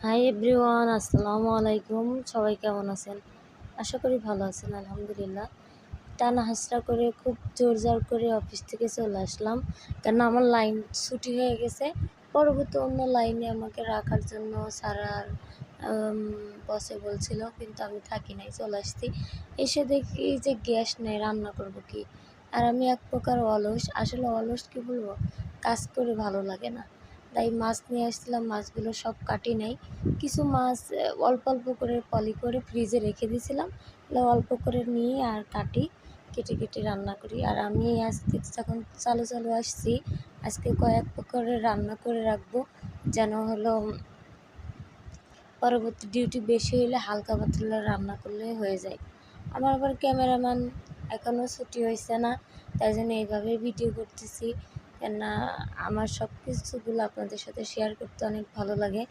Hi everyone, আসসালামু আলাইকুম। সবাই কেমন আছেন? আশা করি ভালো আছেন। আলহামদুলিল্লাহ। টানা হাসরা করে খুব জোর করে অফিস থেকে চলে আসলাম, কেন আমার লাইন ছুটি হয়ে গেছে। পরবর্তী অন্য লাইনে আমাকে রাখার জন্য স্যার বসে বলছিল, কিন্তু আমি থাকি নাই, চলে আসছি। এসে দেখি যে গ্যাস নেই, রান্না করব কি। আর আমি এক প্রকার অলস, আসলে অলস কি বলবো, কাজ করে ভালো লাগে না। তাই মাছ নিয়ে আসছিলাম, মাছগুলো সব কাটি নাই। কিছু মাছ অল্প অল্প করে পলি করে ফ্রিজে রেখে দিয়েছিলাম, অল্প করে নিয়ে আর কেটে কেটে রান্না করি। আর আমি আজকে যখন চালু চালু আসছি, আজকে কয়েক প্রকারের রান্না করে রাখবো, যেন হলো পরবর্তী ডিউটি বেশি হলে হালকা পাতলা রান্না করলে হয়ে যায়। আমার আবার ক্যামেরাম্যান এখনও ছুটি হয়েছে না, তাই জন্য এইভাবেই ভিডিও করতেছি। কেননা আমার সব কিছুগুলো আপনাদের সাথে শেয়ার করতে অনেক ভালো লাগে।